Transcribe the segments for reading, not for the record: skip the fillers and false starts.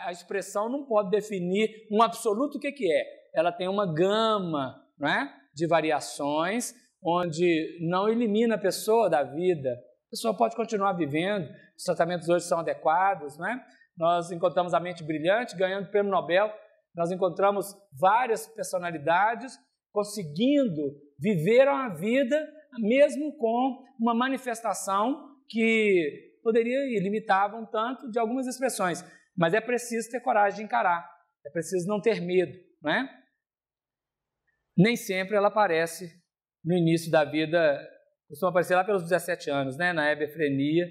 a expressão não pode definir um absoluto o que é. Ela tem uma gama, não é, de variações, onde não elimina a pessoa da vida. A pessoa pode continuar vivendo, os tratamentos hoje são adequados, não é? Nós encontramos a mente brilhante, ganhando o prêmio Nobel, nós encontramos várias personalidades conseguindo viver uma vida mesmo com uma manifestação que poderia e limitava um tanto de algumas expressões. Mas é preciso ter coragem de encarar, é preciso não ter medo, não é? Nem sempre ela aparece no início da vida, costuma aparecer lá pelos 17 anos, né? Na hebefrenia,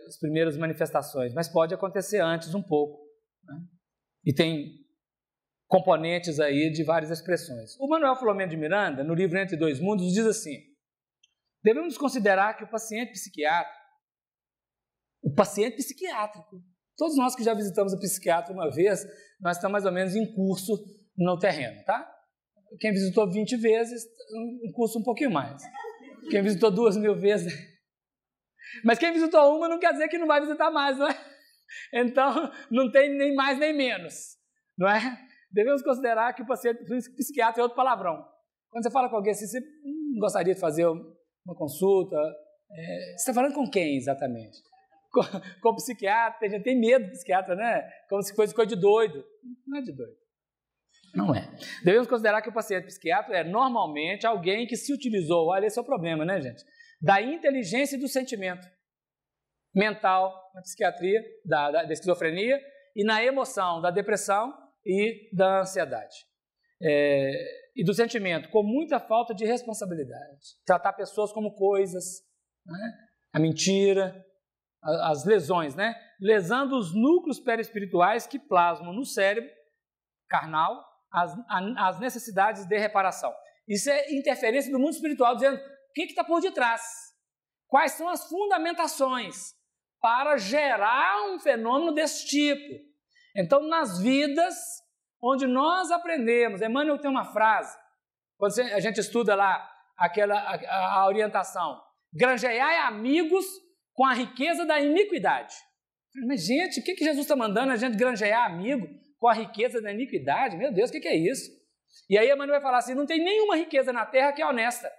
as primeiras manifestações, mas pode acontecer antes um pouco, né? E tem componentes aí de várias expressões. O Manuel Filomeno de Miranda, no livro Entre Dois Mundos, diz assim: devemos considerar que o paciente psiquiátrico, todos nós que já visitamos o psiquiatra uma vez, nós estamos mais ou menos em curso no terreno, tá? Quem visitou 20 vezes, um curso um pouquinho mais. Quem visitou 2.000 vezes... Mas quem visitou uma não quer dizer que não vai visitar mais, não é? Então, não tem nem mais nem menos, não é? Devemos considerar que o paciente psiquiatra é outro palavrão. Quando você fala com alguém assim, você gostaria de fazer uma consulta, você está falando com quem exatamente? Com o psiquiatra, a gente tem medo do psiquiatra, né? Como se fosse coisa de doido. Não é de doido. Não é. Devemos considerar que o paciente psiquiatra é normalmente alguém que se utilizou, olha, esse é o problema, né, gente? Da inteligência e do sentimento mental na psiquiatria, da esquizofrenia, e na emoção, da depressão e da ansiedade. E do sentimento, com muita falta de responsabilidade. Tratar pessoas como coisas, né? A mentira, as lesões, né? Lesando os núcleos perispirituais que plasmam no cérebro carnal as necessidades de reparação. Isso é interferência do mundo espiritual, dizendo o que está por detrás, quais são as fundamentações para gerar um fenômeno desse tipo. Então, nas vidas onde nós aprendemos, Emmanuel tem uma frase, quando a gente estuda lá a orientação, granjeai amigos com a riqueza da iniquidade. Mas, gente, o que Jesus está mandando a gente granjear amigo com a riqueza da iniquidade? Meu Deus, o que é isso? E aí Emmanuel vai falar assim, não tem nenhuma riqueza na terra que é honesta.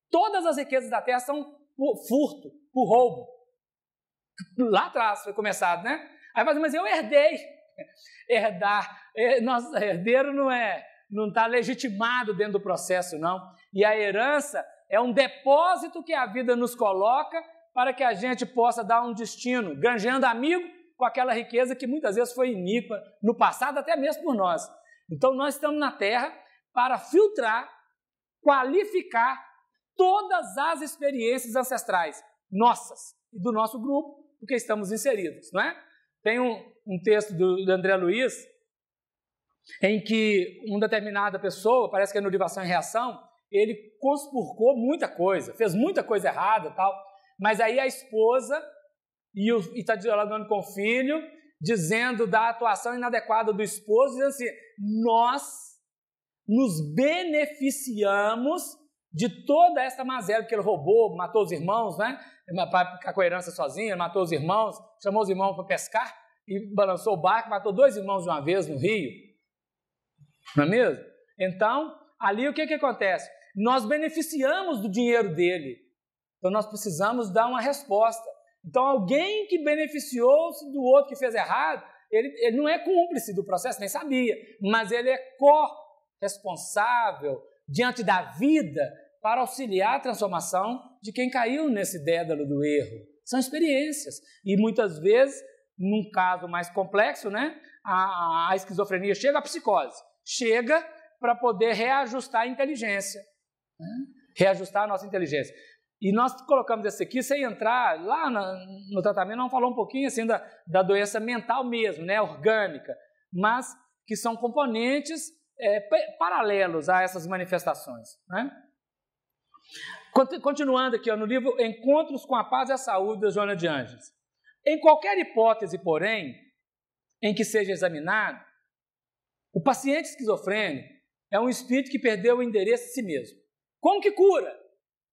Todas as riquezas da terra são por furto, por roubo. Lá atrás foi começado, né? Aí fala, mas eu herdei. Nosso herdeiro não está legitimado dentro do processo, não. E a herança é um depósito que a vida nos coloca para que a gente possa dar um destino, granjeando amigo com aquela riqueza que muitas vezes foi iníqua no passado, até mesmo por nós. Então nós estamos na Terra para filtrar, qualificar todas as experiências ancestrais nossas e do nosso grupo, porque estamos inseridos, não é? Tem um texto do André Luiz, em que uma determinada pessoa, parece que é no Derivação e Reação, ele conspurcou muita coisa, fez muita coisa errada e tal, mas aí a esposa está dialogando com o filho, dizendo da atuação inadequada do esposo, dizendo assim, nós nos beneficiamos de toda esta mazela, porque ele roubou, matou os irmãos, né? Para ficar com a herança sozinho, matou os irmãos, chamou os irmãos para pescar e balançou o barco, matou 2 irmãos de uma vez no rio. Não é mesmo? Então, ali o que acontece? Nós beneficiamos do dinheiro dele. Então, nós precisamos dar uma resposta. Então, alguém que beneficiou-se do outro que fez errado, ele não é cúmplice do processo, nem sabia, mas ele é corresponsável diante da vida para auxiliar a transformação de quem caiu nesse dédalo do erro. São experiências. E muitas vezes, num caso mais complexo, né, a esquizofrenia chega à psicose, chega para poder reajustar a inteligência, né? Reajustar a nossa inteligência. E nós colocamos esse aqui sem entrar lá no tratamento, vamos falar um pouquinho assim da doença mental mesmo, né, orgânica, mas que são componentes paralelos a essas manifestações, né? Continuando aqui no livro Encontros com a Paz e a Saúde, da Joana de Ângeles. Em qualquer hipótese, porém, em que seja examinado, o paciente esquizofrênico é um espírito que perdeu o endereço de si mesmo. Como que cura?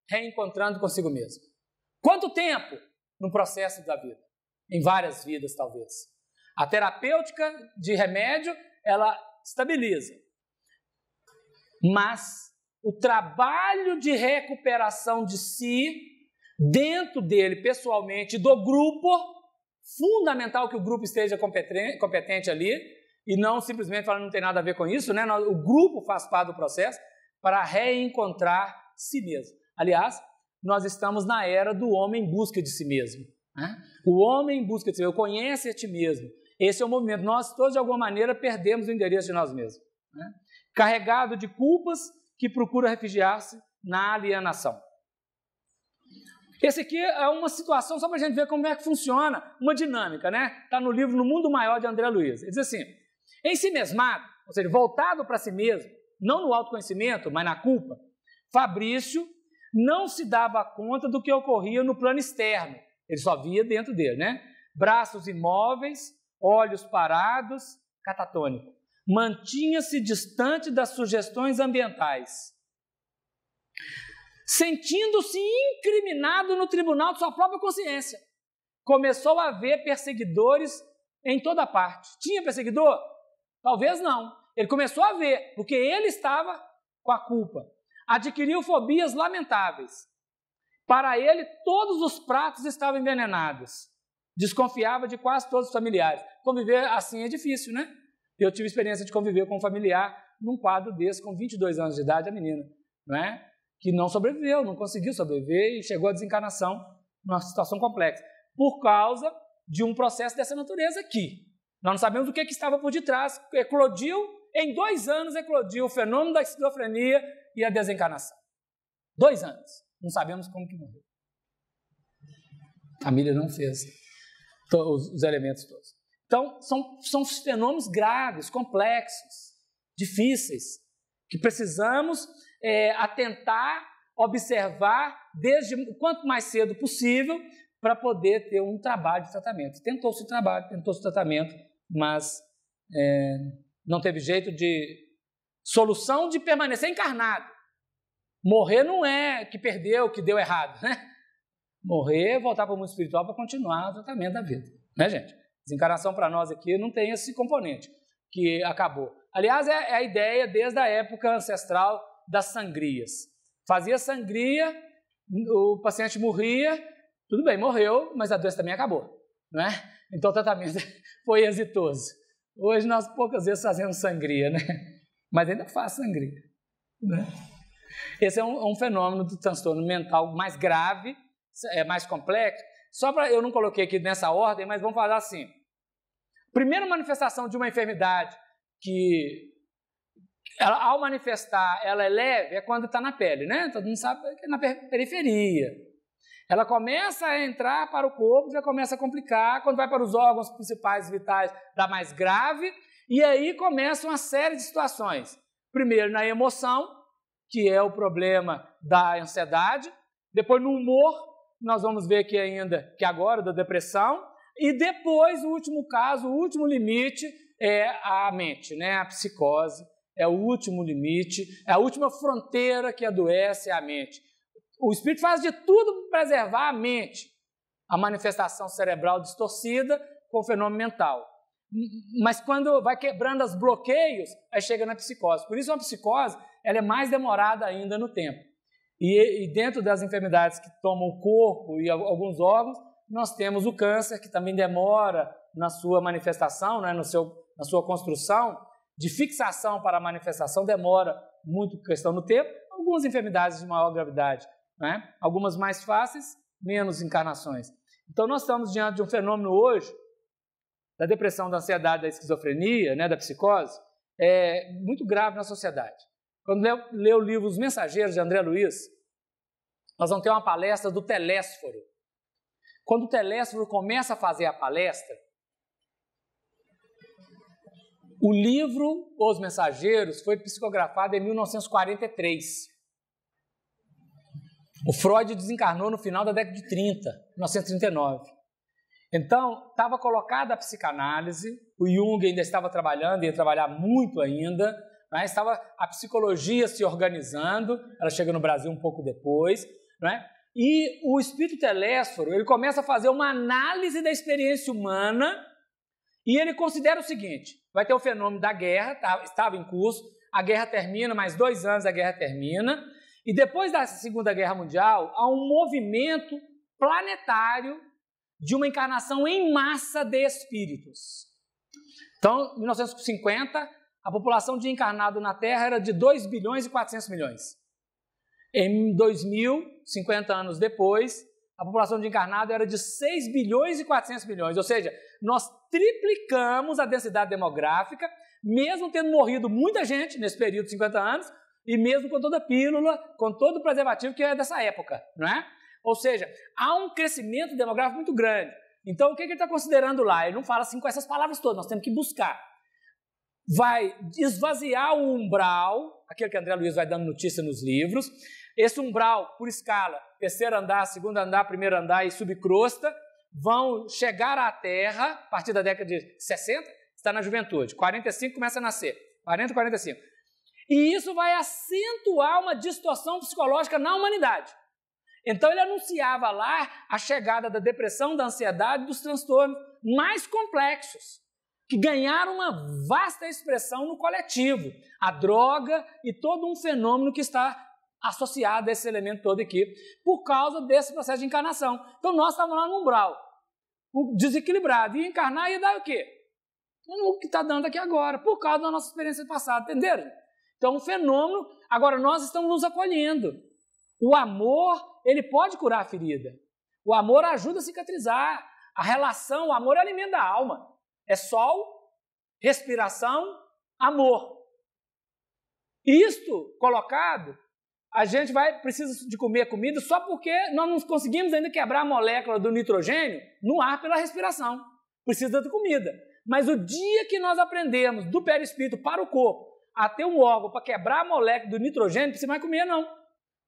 Reencontrando consigo mesmo. Quanto tempo? No processo da vida. Em várias vidas, talvez. A terapêutica de remédio, ela estabiliza. Mas o trabalho de recuperação de si, dentro dele, pessoalmente, do grupo, fundamental que o grupo esteja competente ali, e não simplesmente falando não tem nada a ver com isso, né? O grupo faz parte do processo para reencontrar si mesmo. Aliás, nós estamos na era do homem em busca de si mesmo. Né? O homem em busca de si mesmo, conhece a ti mesmo. Esse é o movimento. Nós todos, de alguma maneira, perdemos o endereço de nós mesmos. Né? Carregado de culpas que procura refugiar-se na alienação. Esse aqui é uma situação, só para a gente ver como é que funciona, uma dinâmica, né? Está no livro No Mundo Maior, de André Luiz. Ele diz assim, em si mesmado, ou seja, voltado para si mesmo, não no autoconhecimento, mas na culpa, Fabrício não se dava conta do que ocorria no plano externo. Ele só via dentro dele, né? Braços imóveis, olhos parados, catatônico. Mantinha-se distante das sugestões ambientais. Sentindo-se incriminado no tribunal de sua própria consciência. Começou a ver perseguidores em toda parte. Tinha perseguidor? Talvez não. Ele começou a ver, porque ele estava com a culpa. Adquiriu fobias lamentáveis. Para ele, todos os pratos estavam envenenados. Desconfiava de quase todos os familiares. Conviver assim é difícil, né? Eu tive experiência de conviver com um familiar num quadro desse, com 22 anos de idade, a menina, não é? Que não sobreviveu, não conseguiu sobreviver e chegou à desencarnação numa situação complexa, por causa de um processo dessa natureza aqui. Nós não sabemos o que estava por detrás. Eclodiu, em 2 anos, eclodiu o fenômeno da esquizofrenia e a desencarnação. 2 anos. Não sabemos como que morreu. A família não fez os elementos todos. Então, são fenômenos graves, complexos, difíceis, que precisamos atentar, observar desde o quanto mais cedo possível para poder ter um trabalho de tratamento. Tentou-se o trabalho, tentou-se o tratamento, mas não teve jeito de solução de permanecer encarnado. Morrer não é que perdeu, que deu errado, né? Morrer, voltar para o mundo espiritual para continuar o tratamento da vida, né, gente? Desencarnação para nós aqui não tem esse componente que acabou. Aliás, é a ideia desde a época ancestral das sangrias. Fazia sangria, o paciente morria, tudo bem, morreu, mas a doença também acabou, não é? Então o tratamento foi exitoso. Hoje nós poucas vezes fazemos sangria, né? Mas ainda faz sangria, né? Esse é um fenômeno do transtorno mental mais grave, mais complexo. Só para eu não coloquei aqui nessa ordem, mas vamos falar assim. Primeira manifestação de uma enfermidade que, ao manifestar, ela é leve, é quando está na pele, né? Todo mundo sabe que é na periferia. Ela começa a entrar para o corpo, já começa a complicar. Quando vai para os órgãos principais vitais, dá mais grave. E aí começa uma série de situações. Primeiro, na emoção, que é o problema da ansiedade. Depois, no humor, nós vamos ver aqui ainda, que agora, da depressão. E depois, o último caso, o último limite é a mente, né? A psicose é o último limite, é a última fronteira que adoece a mente. O espírito faz de tudo para preservar a mente, a manifestação cerebral distorcida com o fenômeno mental. Mas quando vai quebrando os bloqueios, aí chega na psicose. Por isso, uma psicose ela é mais demorada ainda no tempo. E dentro das enfermidades que tomam o corpo e alguns órgãos, nós temos o câncer, que também demora na sua manifestação, né, na sua construção, de fixação para a manifestação, demora muito questão no tempo. Algumas enfermidades de maior gravidade, né? Algumas mais fáceis, menos encarnações. Então, nós estamos diante de um fenômeno hoje, da depressão, da ansiedade, da esquizofrenia, né, da psicose, muito grave na sociedade. Quando lê o livro Os Mensageiros, de André Luiz, nós vamos ter uma palestra do Telésforo. Quando o Telésforo começa a fazer a palestra, o livro Os Mensageiros foi psicografado em 1943. O Freud desencarnou no final da década de 30, 1939. Então, estava colocada a psicanálise, o Jung ainda estava trabalhando, ia trabalhar muito ainda, né? Estava a psicologia se organizando, ela chega no Brasil um pouco depois, né? E o espírito Telésforo, ele começa a fazer uma análise da experiência humana E ele considera o seguinte, vai ter o fenômeno da guerra, estava em curso, a guerra termina, mais 2 anos a guerra termina, e depois da Segunda Guerra Mundial, há um movimento planetário de uma encarnação em massa de espíritos. Então, em 1950, a população de encarnado na Terra era de 2 bilhões e 400 milhões. Em 2000, 50 anos depois, a população de encarnado era de 6 bilhões e 400 milhões, ou seja, nós triplicamos a densidade demográfica, mesmo tendo morrido muita gente nesse período de 50 anos, e mesmo com toda a pílula, com todo o preservativo que é dessa época, não é? Ou seja, há um crescimento demográfico muito grande. Então, o que ele está considerando lá? Ele não fala assim com essas palavras todas, nós temos que buscar. Vai esvaziar o umbral, aquele que André Luiz vai dando notícia nos livros, esse umbral, por escala, 3º andar, 2º andar, 1º andar e subcrosta, vão chegar à Terra, a partir da década de 60, está na juventude, 45 começa a nascer, 40, 45. E isso vai acentuar uma distorção psicológica na humanidade. Então ele anunciava lá a chegada da depressão, da ansiedade, dos transtornos mais complexos, que ganharam uma vasta expressão no coletivo. A droga e todo um fenômeno que está associado a esse elemento todo aqui, por causa desse processo de encarnação. Então nós estávamos lá no umbral, desequilibrado, e encarnar ia dar o quê? O que está dando aqui agora, por causa da nossa experiência passada, entenderam? Então um fenômeno, agora nós estamos nos acolhendo. O amor, ele pode curar a ferida. O amor ajuda a cicatrizar. A relação, o amor é alimento da alma. É sol, respiração, amor. Isto colocado, a gente precisa de comer comida só porque nós não conseguimos ainda quebrar a molécula do nitrogênio no ar pela respiração. Precisa de comida. Mas o dia que nós aprendemos do perispírito para o corpo a ter um órgão para quebrar a molécula do nitrogênio, não precisa mais comer, não.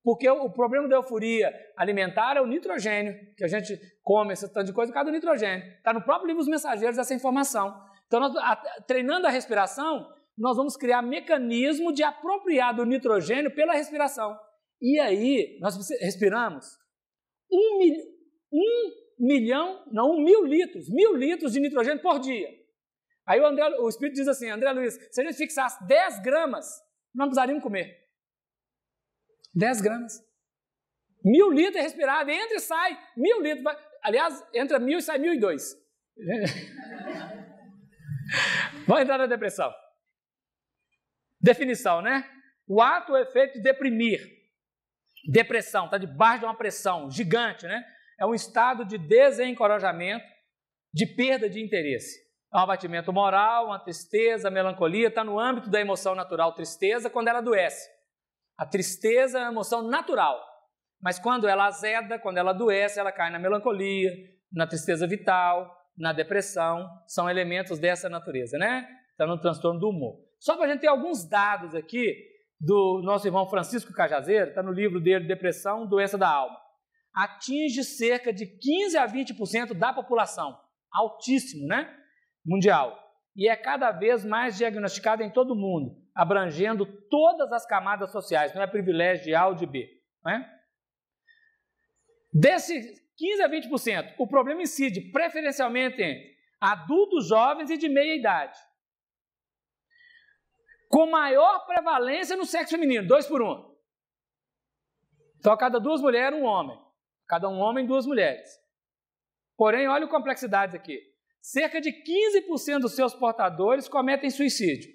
Porque o problema da euforia alimentar é o nitrogênio, que a gente come esse tanto de coisa por causa do nitrogênio. Está no próprio livro Os Mensageiros essa informação. Então, treinando a respiração, nós vamos criar mecanismo de apropriar do nitrogênio pela respiração. E aí, nós respiramos 1.000 litros, 1.000 litros de nitrogênio por dia. Aí o Espírito diz assim, André Luiz, se a gente fixasse 10 gramas, não precisaríamos comer. 10 gramas. 1.000 litros é respirado, entra e sai, 1.000 litros. Aliás, entra 1.000 e sai 1.002. Vamos entrar na depressão. Definição, né? O ato ou efeito de deprimir. Depressão, está debaixo de uma pressão gigante, né? É um estado de desencorajamento, de perda de interesse. É um abatimento moral, uma tristeza, melancolia, está no âmbito da emoção natural tristeza quando ela adoece. A tristeza é uma emoção natural, mas quando ela azeda, quando ela adoece, ela cai na melancolia, na tristeza vital, na depressão, são elementos dessa natureza, né? Está no transtorno do humor. Só para a gente ter alguns dados aqui do nosso irmão Francisco Cajazeiro, está no livro dele, Depressão, Doença da Alma. Atinge cerca de 15 a 20% da população, altíssimo, né? Mundial. E é cada vez mais diagnosticado em todo o mundo, abrangendo todas as camadas sociais, não é privilégio de A ou de B. Não é? Desse 15 a 20%, o problema incide preferencialmente entre adultos jovens e de meia idade, com maior prevalência no sexo feminino, 2 por 1. Então, a cada 2 mulheres, um homem. Cada um homem, 2 mulheres. Porém, olha a complexidade aqui. Cerca de 15% dos seus portadores cometem suicídio.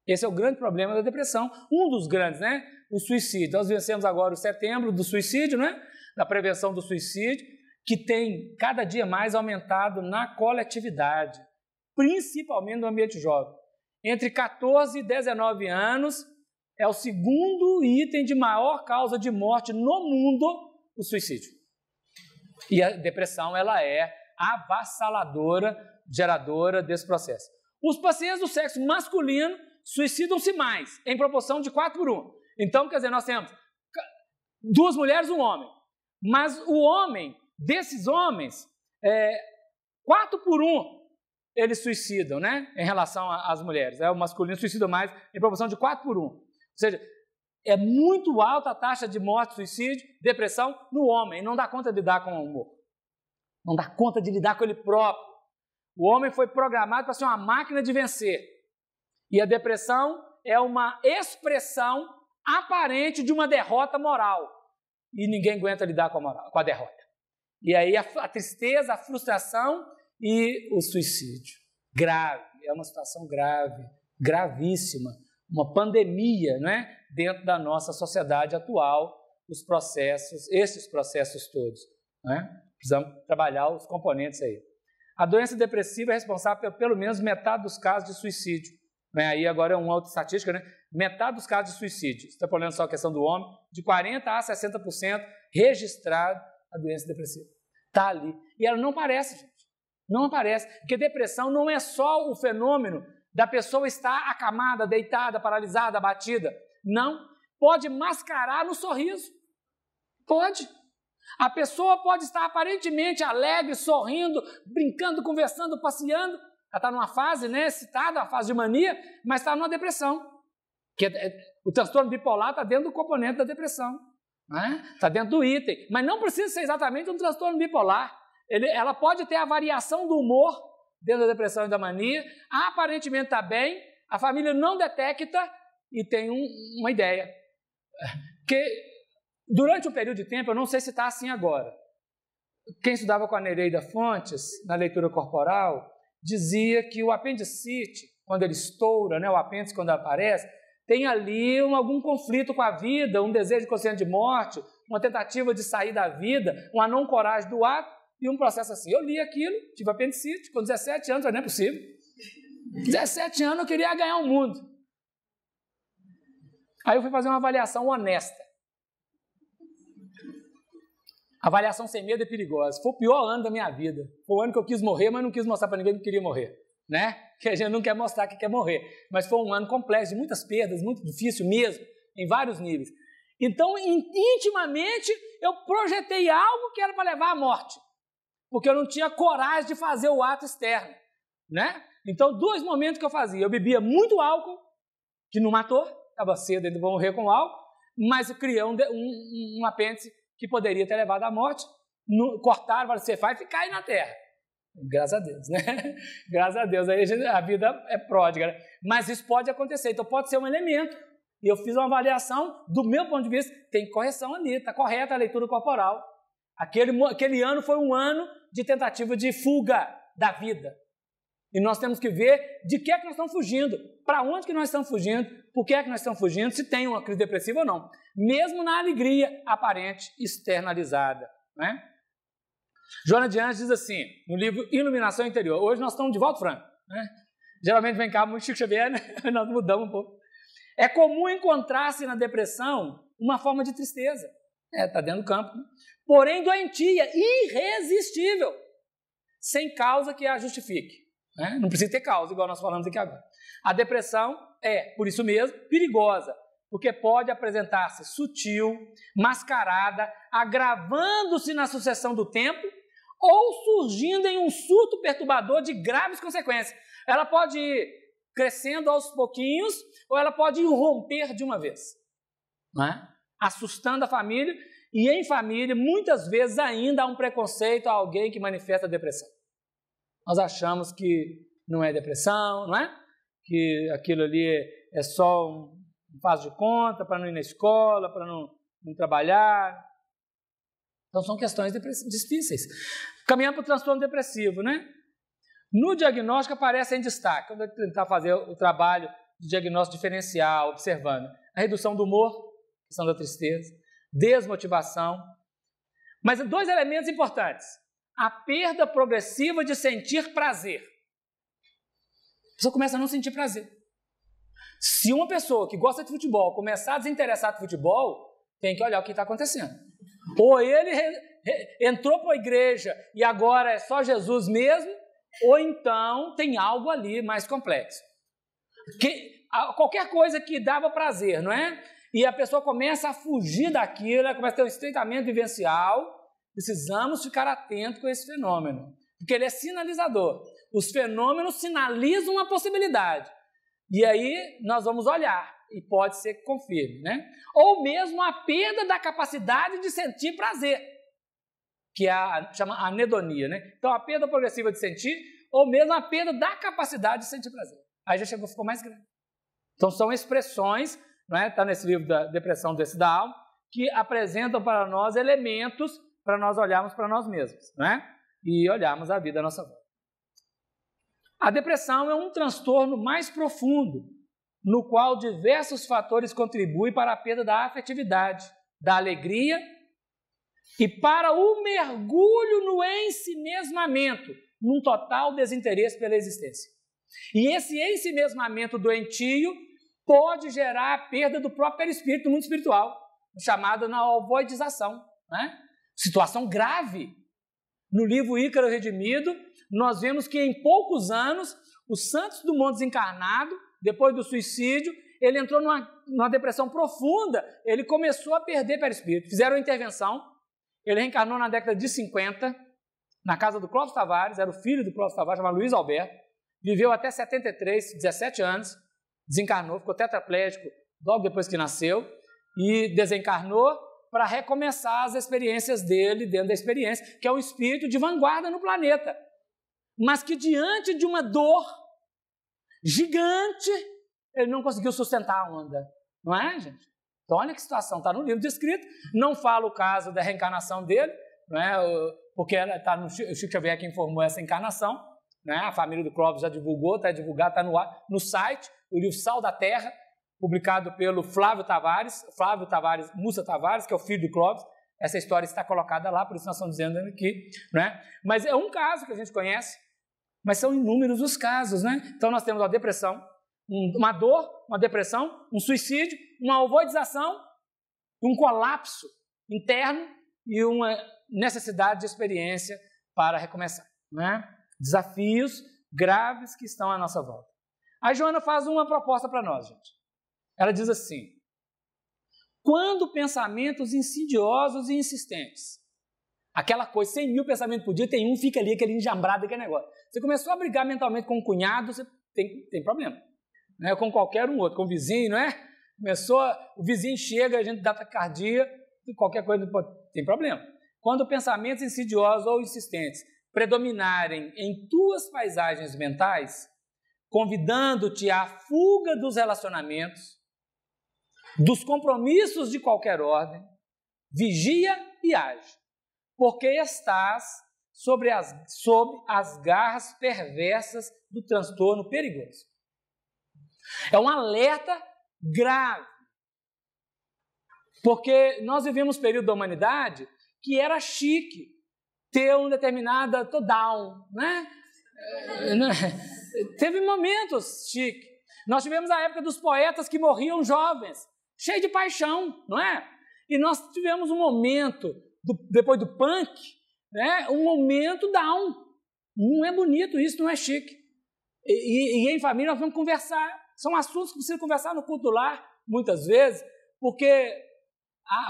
Esse é o grande problema da depressão. Um dos grandes, né? O suicídio. Nós vencemos agora o setembro do suicídio, né? Da prevenção do suicídio, que tem cada dia mais aumentado na coletividade, principalmente no ambiente jovem. Entre 14 e 19 anos, é o segundo item de maior causa de morte no mundo, o suicídio. E a depressão, ela é avassaladora, geradora desse processo. Os pacientes do sexo masculino suicidam-se mais, em proporção de 4 por 1. Então, quer dizer, nós temos 2 mulheres e um homem. Mas o homem, desses homens, 4 por 1, eles suicidam, né? Em relação às mulheres. O masculino suicida mais em proporção de 4 por 1. Ou seja, é muito alta a taxa de morte, suicídio, depressão no homem. Não dá conta de lidar com o humor. Não dá conta de lidar com ele próprio. O homem foi programado para ser uma máquina de vencer. E a depressão é uma expressão aparente de uma derrota moral. E ninguém aguenta lidar com a derrota. E aí a tristeza, a frustração e o suicídio. Grave, é uma situação grave, gravíssima. Uma pandemia, né, dentro da nossa sociedade atual, esses processos todos. Né? Precisamos trabalhar os componentes aí. A doença depressiva é responsável por pelo menos metade dos casos de suicídio. Né? Aí agora é uma outra estatística, né? Metade dos casos de suicídio, está falando só a questão do homem, de 40% a 60% registrado a doença depressiva. Está ali. E ela não aparece, gente. Não aparece. Porque depressão não é só o fenômeno da pessoa estar acamada, deitada, paralisada, abatida. Não. Pode mascarar no sorriso. Pode. A pessoa pode estar aparentemente alegre, sorrindo, brincando, conversando, passeando. Ela está numa fase, né, excitada, uma fase de mania, mas está numa depressão. O transtorno bipolar está dentro do componente da depressão. Está dentro do item. Mas não precisa ser exatamente um transtorno bipolar. Ela pode ter a variação do humor dentro da depressão e da mania. Aparentemente está bem, a família não detecta e tem uma ideia. Porque durante um período de tempo, eu não sei se está assim agora. Quem estudava com a Nereida Fontes, na leitura corporal, dizia que o apendicite, quando ele estoura, né, o apêndice quando aparece, tem ali algum conflito com a vida, um desejo consciente de morte, uma tentativa de sair da vida, uma não coragem do ato e um processo assim. Eu li aquilo, tive apendicite, com 17 anos, não é possível. 17 anos eu queria ganhar o mundo. Aí eu fui fazer uma avaliação honesta. Avaliação sem medo é perigosa. Foi o pior ano da minha vida. Foi o ano que eu quis morrer, mas não quis mostrar para ninguém que queria morrer. Né? Que a gente não quer mostrar que quer morrer. Mas foi um ano complexo, de muitas perdas, muito difícil mesmo, em vários níveis. Então, intimamente, eu projetei algo que era para levar à morte. Porque eu não tinha coragem de fazer o ato externo. Né? Então, 2 momentos que eu fazia. Eu bebia muito álcool, que não matou, estava cedo, ainda vou morrer com álcool, mas eu criei um apêndice que poderia ter levado à morte. Cortaram, falaram, você vai ficar aí na terra. Graças a Deus, né? Graças a Deus, aí a vida é pródiga, né? Mas isso pode acontecer, então pode ser um elemento. E eu fiz uma avaliação, do meu ponto de vista, tem correção ali, está correta a leitura corporal. Aquele ano foi um ano de tentativa de fuga da vida. E nós temos que ver de que é que nós estamos fugindo, para onde que nós estamos fugindo, por que é que nós estamos fugindo, se tem uma crise depressiva ou não. Mesmo na alegria aparente externalizada, né? Joana de Anjos diz assim, no livro Iluminação Interior, hoje nós estamos de volta, Franco, né? Geralmente vem cá muito Chico Xavier, né? Nós mudamos um pouco. É comum encontrar-se na depressão uma forma de tristeza, está dentro do campo, né? Porém doentia, irresistível, sem causa que a justifique, né? Não precisa ter causa, igual nós falamos aqui agora. A depressão é, por isso mesmo, perigosa, porque pode apresentar-se sutil, mascarada, agravando-se na sucessão do tempo, ou surgindo em um surto perturbador de graves consequências. Ela pode ir crescendo aos pouquinhos, ou ela pode irromper de uma vez, né? Assustando a família, e em família, muitas vezes ainda há um preconceito a alguém que manifesta depressão. Nós achamos que não é depressão, não é? Que aquilo ali é só um faz de conta, para não ir na escola, para não trabalhar. Então, são questões difíceis. Caminhando para o transtorno depressivo, né? No diagnóstico aparece em destaque. Eu vou tentar fazer o trabalho de diagnóstico diferencial, observando a redução do humor, questão da tristeza, desmotivação. Mas 2 elementos importantes. A perda progressiva de sentir prazer. A pessoa começa a não sentir prazer. Se uma pessoa que gosta de futebol começar a desinteressar de futebol, tem que olhar o que está acontecendo. Ou ele entrou para a igreja e agora é só Jesus mesmo, ou então tem algo ali mais complexo. Qualquer coisa que dava prazer, não é? E a pessoa começa a fugir daquilo, ela começa a ter um estreitamento vivencial. Precisamos ficar atentos com esse fenômeno, porque ele é sinalizador. Os fenômenos sinalizam uma possibilidade. E aí nós vamos olhar, e pode ser que confirme, né? Ou mesmo a perda da capacidade de sentir prazer, que chama anedonia, né? Então a perda progressiva de sentir, ou mesmo a perda da capacidade de sentir prazer. Aí já ficou mais grave. Então são expressões, não é? Está nesse livro da Depressão, Doença da Alma, que apresentam para nós elementos para nós olharmos para nós mesmos, não é? E olharmos a vida à nossa volta. A depressão é um transtorno mais profundo, no qual diversos fatores contribuem para a perda da afetividade, da alegria e para o mergulho no ensimesmamento, num total desinteresse pela existência. E esse ensimesmamento doentio pode gerar a perda do próprio perispírito no mundo espiritual, chamada na ovoidização, né? Situação grave. No livro Ícaro Redimido, nós vemos que em poucos anos, o Santos Dumont desencarnado, depois do suicídio, ele entrou numa depressão profunda, ele começou a perder perispírito. Fizeram uma intervenção, ele reencarnou na década de 50, na casa do Clóvis Tavares, era o filho do Clóvis Tavares, chamado Luiz Alberto, viveu até 73, 17 anos, desencarnou, ficou tetraplégico logo depois que nasceu, e desencarnou para recomeçar as experiências dele dentro da experiência, que é um espírito de vanguarda no planeta, mas que diante de uma dor gigante, ele não conseguiu sustentar a onda, não é, gente? Então olha que situação, está no livro descrito, não fala o caso da reencarnação dele, não é? Porque está no Chico Xavier que informou essa encarnação, né? A família do Clóvis já divulgou, está divulgado, está no site, o livro Sal da Terra, publicado pelo Flávio Tavares, Mussa Tavares, que é o filho do Clóvis. Essa história está colocada lá, por isso nós estamos dizendo aqui, né? Mas é um caso que a gente conhece, mas são inúmeros os casos, né? Então nós temos a depressão, uma dor, uma depressão, um suicídio, uma ovoidização, um colapso interno e uma necessidade de experiência para recomeçar, né? Desafios graves que estão à nossa volta. A Joana faz uma proposta para nós, gente. Ela diz assim: quando pensamentos insidiosos e insistentes, aquela coisa, 100 mil pensamentos por dia, tem um, fica ali, aquele enjambrado, aquele negócio. Você começou a brigar mentalmente com um cunhado, você tem problema. Né? Com qualquer um outro, com o vizinho, não é? O vizinho chega, a gente dá taquicardia, qualquer coisa, tem problema. Quando pensamentos insidiosos ou insistentes predominarem em tuas paisagens mentais, convidando-te à fuga dos relacionamentos, dos compromissos de qualquer ordem, vigia e age, porque estás sob as garras perversas do transtorno perigoso. É um alerta grave, porque nós vivemos um período da humanidade que era chique ter uma determinada down, né? Teve momentos chique. Nós tivemos a época dos poetas que morriam jovens, cheio de paixão, não é? E nós tivemos um momento, depois do punk, né? Um momento down. Não é bonito isso, não é chique. E em família nós vamos conversar. São assuntos que precisam conversar no culto do lar, muitas vezes, porque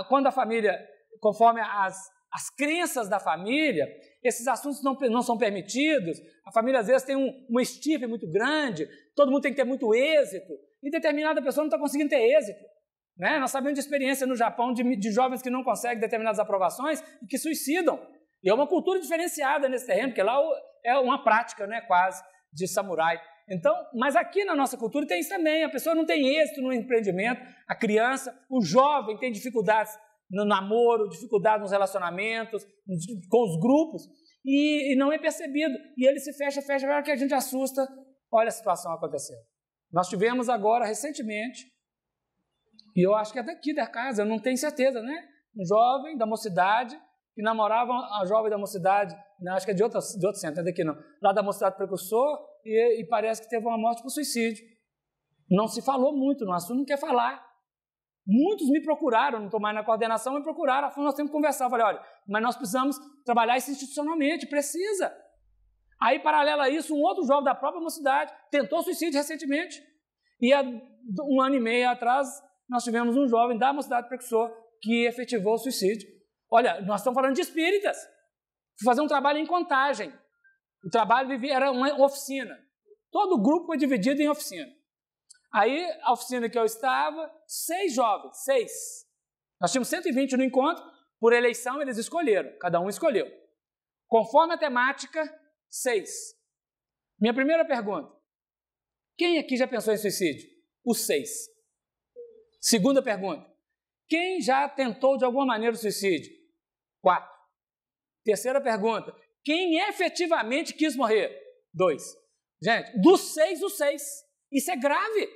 quando a família, conforme as crenças da família, esses assuntos não são permitidos, a família às vezes tem uma estirpe muito grande, todo mundo tem que ter muito êxito, e determinada pessoa não está conseguindo ter êxito. Né? Nós sabemos de experiência no Japão de jovens que não conseguem determinadas aprovações e que suicidam. E é uma cultura diferenciada nesse terreno, porque lá é uma prática, né, quase, de samurai. Então, mas aqui na nossa cultura tem isso também, a pessoa não tem êxito no empreendimento, a criança, o jovem tem dificuldades no namoro, dificuldades nos relacionamentos, com os grupos, e não é percebido. E ele se fecha, que a gente assusta, olha a situação acontecendo. Nós tivemos agora, recentemente, e eu acho que é daqui da casa, eu não tenho certeza, né? Um jovem da mocidade, que namorava a jovem da mocidade, não, acho que é de outro centro, não é daqui não, lá da mocidade precursor, e parece que teve uma morte por suicídio. Não se falou muito no assunto, não quer falar. Muitos me procuraram, não estou mais na coordenação, me procuraram, nós temos que conversar. Eu falei, olha, mas nós precisamos trabalhar isso institucionalmente, precisa. Aí, paralelo a isso, um outro jovem da própria mocidade tentou suicídio recentemente. E há 1 ano e meio atrás, nós tivemos um jovem da mocidade precursor que efetivou o suicídio. Olha, nós estamos falando de espíritas. Fui fazer um trabalho em Contagem. O trabalho era uma oficina. Todo o grupo foi dividido em oficina. Aí, a oficina que eu estava, 6 jovens, 6. Nós tínhamos 120 no encontro, por eleição eles escolheram, cada um escolheu. Conforme a temática, 6. Minha primeira pergunta, quem aqui já pensou em suicídio? Os 6. Segunda pergunta, quem já tentou de alguma maneira o suicídio? 4. Terceira pergunta, quem efetivamente quis morrer? 2. Gente, dos 6, os 6. Isso é grave.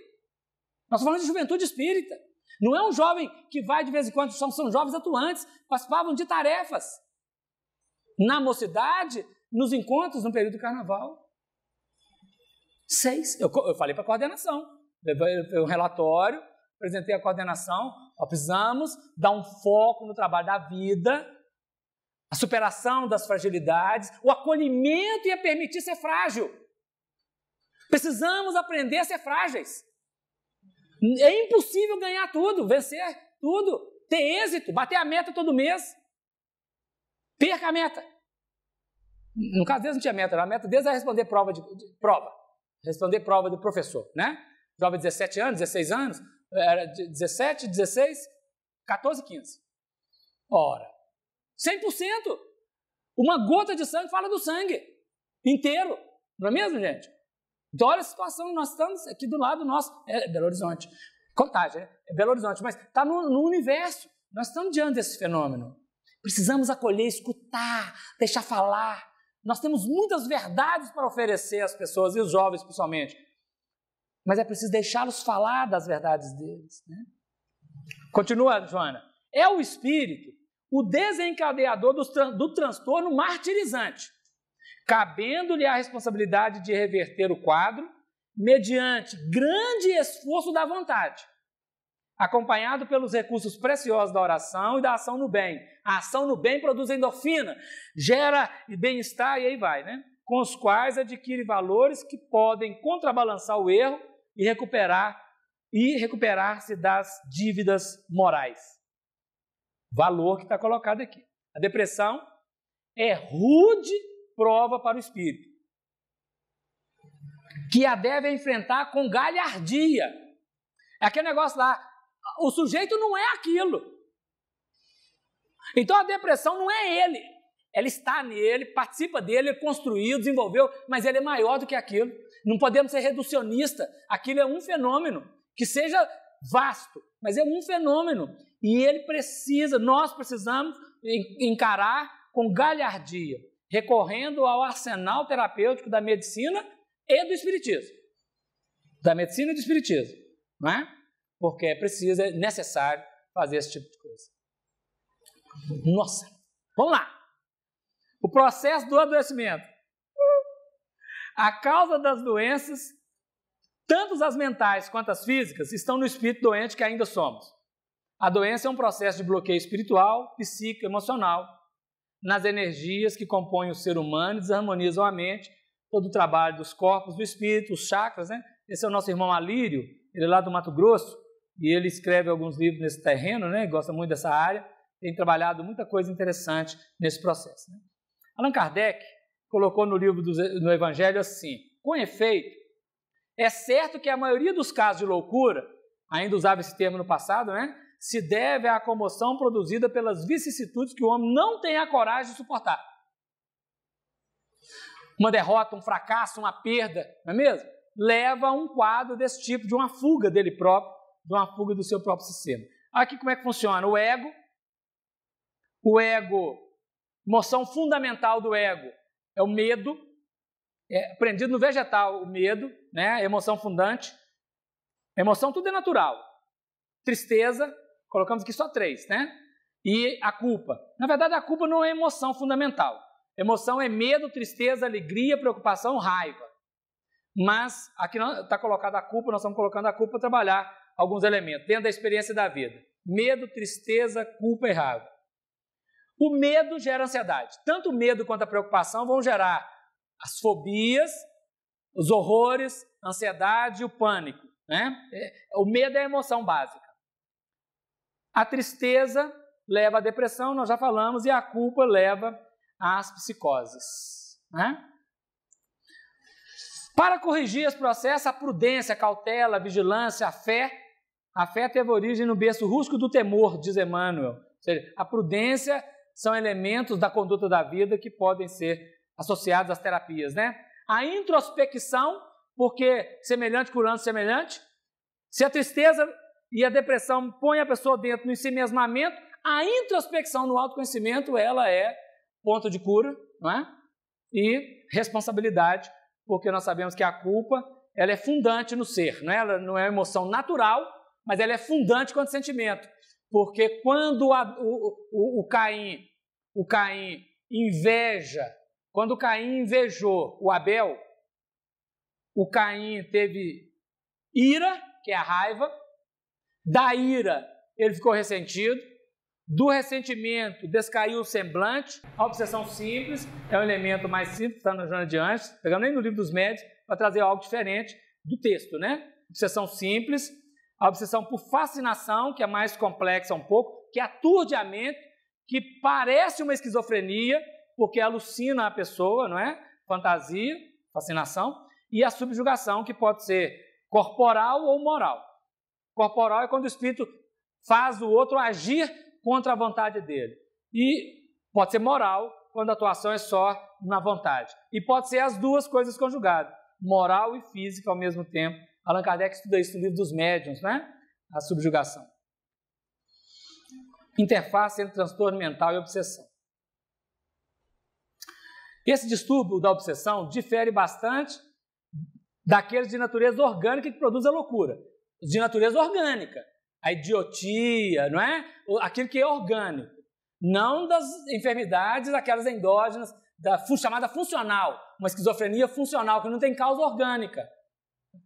Nós estamos falando de juventude espírita. Não é um jovem que vai de vez em quando, são jovens atuantes, participavam de tarefas. Na mocidade, nos encontros no período do carnaval. 6. Eu falei para a coordenação. Levei um relatório, apresentei a coordenação. Nós precisamos dar um foco no trabalho da vida, a superação das fragilidades, o acolhimento e a permitir ser frágil. Precisamos aprender a ser frágeis. É impossível ganhar tudo, vencer tudo, ter êxito, bater a meta todo mês. Perca a meta. No caso deles não tinha meta, a meta deles era responder prova responder prova do professor, né? Jovem de 17 anos, 16 anos, era 17, 16, 14, 15. Ora, 100%. Uma gota de sangue fala do sangue inteiro, não é mesmo, gente? Então, olha a situação, nós estamos aqui do lado nosso, é Belo Horizonte, Contagem, né? É Belo Horizonte, mas está no universo, nós estamos diante desse fenômeno. Precisamos acolher, escutar, deixar falar. Nós temos muitas verdades para oferecer às pessoas, e os jovens principalmente, mas é preciso deixá-los falar das verdades deles, né? Continua, Joana. É o espírito o desencadeador do transtorno martirizante, cabendo-lhe a responsabilidade de reverter o quadro mediante grande esforço da vontade, acompanhado pelos recursos preciosos da oração e da ação no bem. A ação no bem produz endorfina, gera bem-estar e aí vai, né? Com os quais adquire valores que podem contrabalançar o erro e recuperar-se das dívidas morais. Valor que está colocado aqui. A depressão é rude prova para o espírito, que a deve enfrentar com galhardia. É aquele negócio lá, o sujeito não é aquilo. Então a depressão não é ele. Ela está nele, participa dele, ele construiu, desenvolveu, mas ele é maior do que aquilo. Não podemos ser reducionistas. Aquilo é um fenômeno, que seja vasto, mas é um fenômeno. E nós precisamos encarar com galhardia, recorrendo ao arsenal terapêutico da medicina e do espiritismo. Da medicina e do espiritismo, não é? Porque é necessário fazer esse tipo de coisa. Nossa, vamos lá. O processo do adoecimento. A causa das doenças, tanto as mentais quanto as físicas, estão no espírito doente que ainda somos. A doença é um processo de bloqueio espiritual, psíquico, emocional, nas energias que compõem o ser humano e desarmonizam a mente, todo o trabalho dos corpos, do espírito, os chakras, né? Esse é o nosso irmão Alírio, ele é lá do Mato Grosso, e ele escreve alguns livros nesse terreno, né? Gosta muito dessa área, tem trabalhado muita coisa interessante nesse processo, né? Allan Kardec colocou no livro do Evangelho assim: com efeito, é certo que a maioria dos casos de loucura, ainda usava esse termo no passado, né? Se deve à comoção produzida pelas vicissitudes que o homem não tem a coragem de suportar. Uma derrota, um fracasso, uma perda, não é mesmo? Leva a um quadro desse tipo, de uma fuga dele próprio, de uma fuga do seu próprio sistema. Aqui como é que funciona? O ego, emoção fundamental do ego é o medo, aprendido no vegetal, o medo, né? Emoção fundante. Emoção tudo é natural. Tristeza, colocamos aqui só 3, né? E a culpa. Na verdade, a culpa não é emoção fundamental. Emoção é medo, tristeza, alegria, preocupação, raiva. Mas aqui está colocada a culpa, nós estamos colocando a culpa para trabalhar alguns elementos dentro da experiência da vida. Medo, tristeza, culpa e raiva. O medo gera ansiedade. Tanto o medo quanto a preocupação vão gerar as fobias, os horrores, a ansiedade e o pânico, né? O medo é a emoção básica. A tristeza leva à depressão, nós já falamos, e a culpa leva às psicoses, né? Para corrigir esse processo, a prudência, a cautela, a vigilância, a fé teve origem no berço rústico do temor, diz Emmanuel. Ou seja, a prudência são elementos da conduta da vida que podem ser associados às terapias, né? A introspecção, porque semelhante curando semelhante. Se a tristeza e a depressão põem a pessoa dentro do ensimesmamento, a introspecção no autoconhecimento, ela é ponto de cura, não é? E responsabilidade, porque nós sabemos que a culpa, ela é fundante no ser, não é? Ela não é uma emoção natural, mas ela é fundante quanto sentimento, porque quando o Caim inveja, quando o Caim invejou o Abel, o Caim teve ira, que é a raiva, da ira ele ficou ressentido, do ressentimento descaiu o semblante, a obsessão simples é um elemento mais simples, está na Joana de Anjos, pegando nem no livro dos médios, para trazer algo diferente do texto, né? Obsessão simples, a obsessão por fascinação, que é mais complexa um pouco, que aturde a mente, que parece uma esquizofrenia, porque alucina a pessoa, não é? Fantasia, fascinação, e a subjugação, que pode ser corporal ou moral. Corporal é quando o espírito faz o outro agir contra a vontade dele. E pode ser moral, quando a atuação é só na vontade. E pode ser as duas coisas conjugadas, moral e física ao mesmo tempo. Allan Kardec estuda isso no livro dos médiuns, né? A subjugação. Interface entre transtorno mental e obsessão. Esse distúrbio da obsessão difere bastante daqueles de natureza orgânica que produzem a loucura. Os de natureza orgânica, a idiotia, não é? Aquilo que é orgânico. Não das enfermidades, aquelas endógenas, chamada funcional, uma esquizofrenia funcional, que não tem causa orgânica.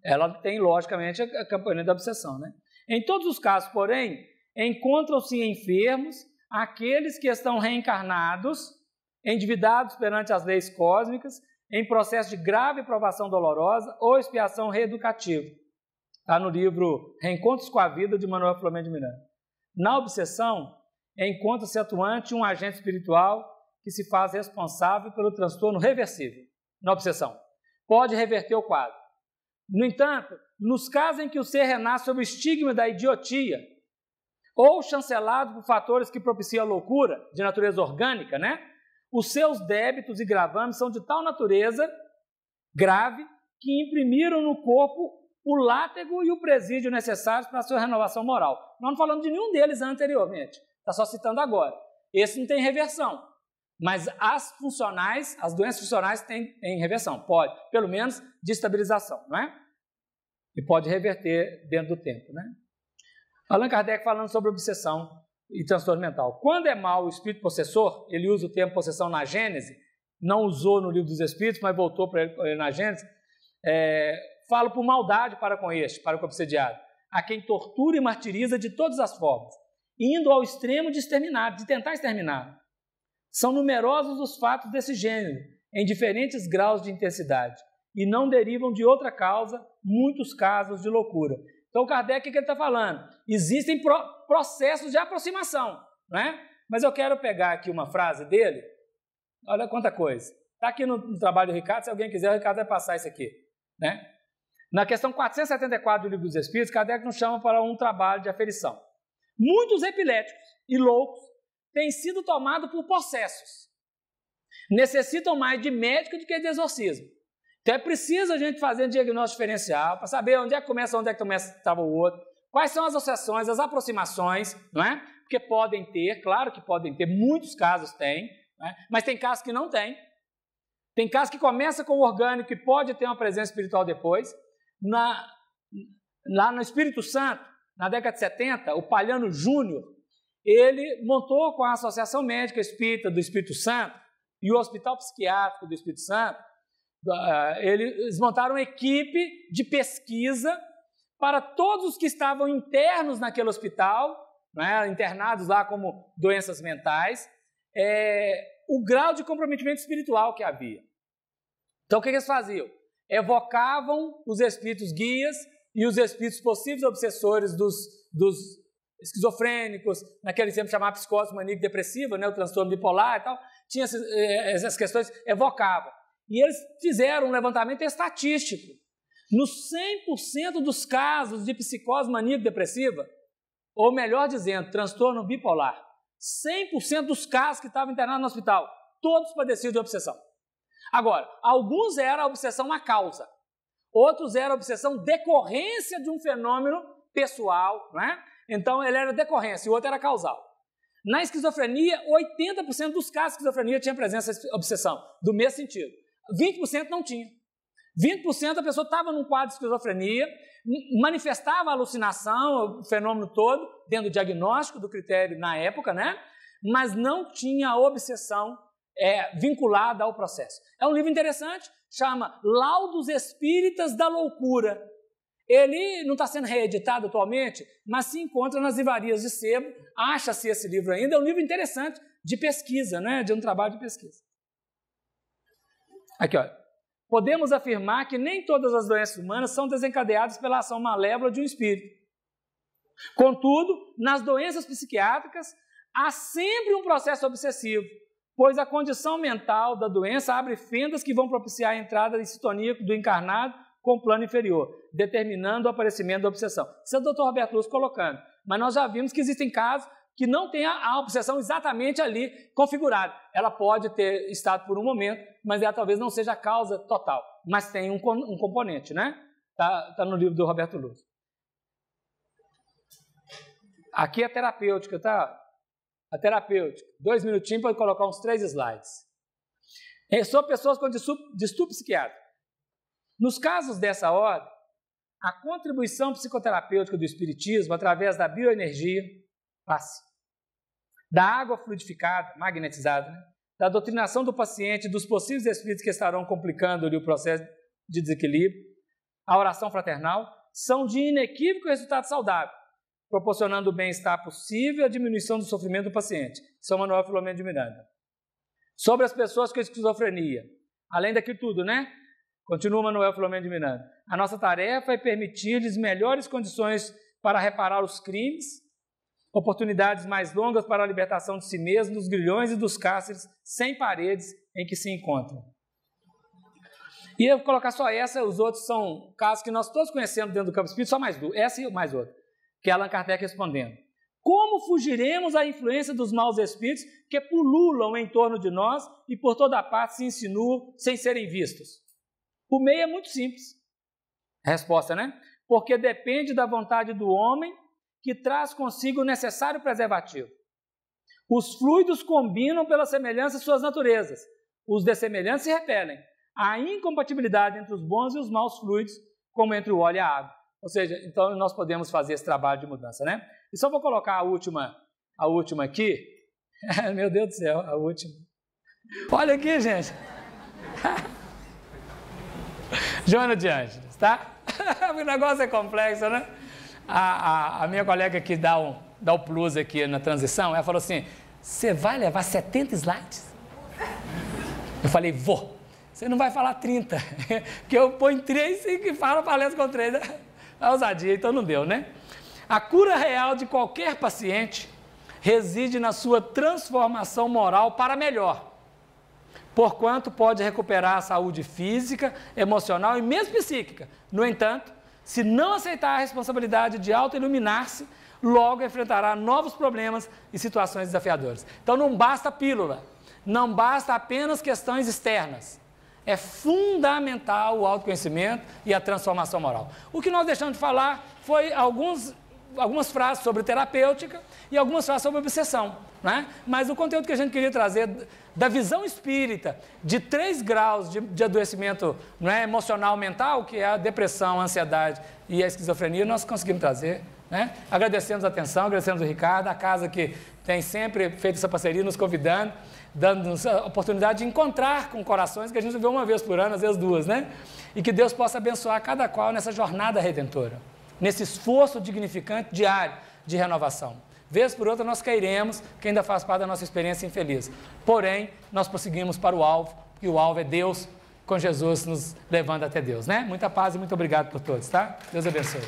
Ela tem, logicamente, a campanha da obsessão, né? Em todos os casos, porém, encontram-se enfermos aqueles que estão reencarnados, endividados perante as leis cósmicas, em processo de grave provação dolorosa ou expiação reeducativa. Está no livro Reencontros com a Vida, de Manuel Filomeno de Miranda. Na obsessão, encontra-se atuante um agente espiritual que se faz responsável pelo transtorno reversível. Na obsessão, pode reverter o quadro. No entanto, nos casos em que o ser renasce sob o estigma da idiotia ou chancelado por fatores que propiciam a loucura, de natureza orgânica, né? Os seus débitos e gravames são de tal natureza grave que imprimiram no corpo o látego e o presídio necessários para a sua renovação moral. Nós não falamos de nenhum deles anteriormente, está só citando agora. Esse não tem reversão, mas as doenças funcionais têm reversão, pode, pelo menos de estabilização, não é? E pode reverter dentro do tempo, né? Allan Kardec falando sobre obsessão e transtorno mental. Quando é mau o espírito possessor, ele usa o termo possessão na Gênese, não usou no Livro dos Espíritos, mas voltou para ele na Gênese, falo por maldade para com o obsediado, a quem tortura e martiriza de todas as formas, indo ao extremo de exterminar, de tentar exterminar. São numerosos os fatos desse gênero, em diferentes graus de intensidade, e não derivam de outra causa muitos casos de loucura. Então, Kardec, o que ele está falando? Existem processos de aproximação, né? Mas eu quero pegar aqui uma frase dele, olha quanta coisa. Está aqui no trabalho do Ricardo, se alguém quiser, o Ricardo vai passar isso aqui, né? Na questão 474 do Livro dos Espíritos, Kardec nos chama para um trabalho de aferição. Muitos epiléticos e loucos têm sido tomados por possessos. Necessitam mais de médico do que de exorcismo. Então é preciso a gente fazer um diagnóstico diferencial para saber onde é que começa o outro, quais são as associações, as aproximações, não é? Porque podem ter, claro que podem ter, muitos casos tem, né? Mas tem casos que não tem. Tem casos que começa com o orgânico e pode ter uma presença espiritual depois. Lá no Espírito Santo, na década de 70, o Palhano Júnior, ele montou com a Associação Médica Espírita do Espírito Santo e o Hospital Psiquiátrico do Espírito Santo, eles montaram uma equipe de pesquisa para todos os que estavam internos naquele hospital, né, internados lá como doenças mentais, o grau de comprometimento espiritual que havia. Então, o que eles faziam? Evocavam os espíritos guias e os espíritos possíveis obsessores dos esquizofrênicos, naquele tempo chamava psicose maníaco-depressiva, né, o transtorno bipolar e tal, tinha essas questões, evocavam. E eles fizeram um levantamento estatístico. Nos 100% dos casos de psicose maníaco-depressiva, ou melhor dizendo, transtorno bipolar, 100% dos casos que estavam internados no hospital, todos padeciam de obsessão. Agora, alguns eram a obsessão à causa, outros eram a obsessão decorrência de um fenômeno pessoal, não é? Então, ele era decorrência e o outro era causal. Na esquizofrenia, 80% dos casos de esquizofrenia tinha presença de obsessão, do mesmo sentido. 20% não tinha. 20% a pessoa estava num quadro de esquizofrenia, manifestava a alucinação, o fenômeno todo, dentro do diagnóstico do critério na época, né? Mas não tinha obsessão vinculada ao processo. É um livro interessante, chama Laudos Espíritas da Loucura. Ele não está sendo reeditado atualmente, mas se encontra nas livrarias de sebo, acha-se esse livro ainda, é um livro interessante de pesquisa, né? De um trabalho de pesquisa. Aqui, olha. Podemos afirmar que nem todas as doenças humanas são desencadeadas pela ação malévola de um espírito. Contudo, nas doenças psiquiátricas, há sempre um processo obsessivo, pois a condição mental da doença abre fendas que vão propiciar a entrada em sintonia do encarnado com o plano inferior, determinando o aparecimento da obsessão. Isso é o Dr. Roberto Luz colocando. Mas nós já vimos que existem casos que não tem a obsessão exatamente ali configurada. Ela pode ter estado por um momento, mas ela talvez não seja a causa total. Mas tem um componente, né? Tá no livro do Roberto Luz. Aqui é a terapêutica, tá? A terapêutica. 2 minutinhos para colocar uns 3 slides. São pessoas com distúrbio psiquiátrico. Nos casos dessa ordem, a contribuição psicoterapêutica do espiritismo, através da bioenergia, da água fluidificada, magnetizada, né? Da doutrinação do paciente, dos possíveis espíritos que estarão complicando-lhe o processo de desequilíbrio, a oração fraternal, são de inequívoco resultado saudável, proporcionando o bem-estar possível e a diminuição do sofrimento do paciente. São Manuel Filomeno de Miranda. Sobre as pessoas com esquizofrenia, além daquilo tudo, né? Continua Manuel Filomeno de Miranda. A nossa tarefa é permitir-lhes melhores condições para reparar os crimes, oportunidades mais longas para a libertação de si mesmo, dos grilhões e dos cárceres sem paredes em que se encontram. E eu vou colocar só essa, os outros são casos que nós todos conhecemos dentro do campo espírita, só mais duas, essa e mais outra, que é Allan Kardec respondendo. Como fugiremos à influência dos maus espíritos que pululam em torno de nós e por toda parte se insinuam sem serem vistos? O meio é muito simples. A resposta, né? Porque depende da vontade do homem que traz consigo o necessário preservativo. Os fluidos combinam pela semelhança de suas naturezas. Os dessemelhantes se repelem. Há incompatibilidade entre os bons e os maus fluidos, como entre o óleo e a água. Ou seja, então nós podemos fazer esse trabalho de mudança, né? E só vou colocar a última aqui. Meu Deus do céu, a última. Olha aqui, gente. Joana de Ângeles, tá? O negócio é complexo, né? A minha colega que dá o plus aqui na transição, ela falou assim, você vai levar 70 slides? Eu falei, vou. Você não vai falar 30, porque eu ponho 3 e falo palestra com 3. A ousadia, então não deu, né? A cura real de qualquer paciente reside na sua transformação moral para melhor, porquanto pode recuperar a saúde física, emocional e mesmo psíquica. No entanto, se não aceitar a responsabilidade de auto-iluminar-se, logo enfrentará novos problemas e situações desafiadoras. Então não basta pílula, não basta apenas questões externas. É fundamental o autoconhecimento e a transformação moral. O que nós deixamos de falar foi algumas frases sobre terapêutica e algumas frases sobre obsessão, né? Mas o conteúdo que a gente queria trazer da visão espírita de 3 graus de adoecimento, não é, emocional mental, que é a depressão, a ansiedade e a esquizofrenia, nós conseguimos trazer, né? Agradecemos a atenção, agradecemos o Ricardo, a casa que tem sempre feito essa parceria, nos convidando, dando-nos a oportunidade de encontrar com corações que a gente vê uma vez por ano, às vezes 2, né? E que Deus possa abençoar cada qual nessa jornada redentora, nesse esforço dignificante diário de renovação. Vez por outra nós cairemos, que ainda faz parte da nossa experiência infeliz. Porém, nós prosseguimos para o alvo, e o alvo é Deus, com Jesus nos levando até Deus, né? Muita paz e muito obrigado por todos, tá? Deus abençoe.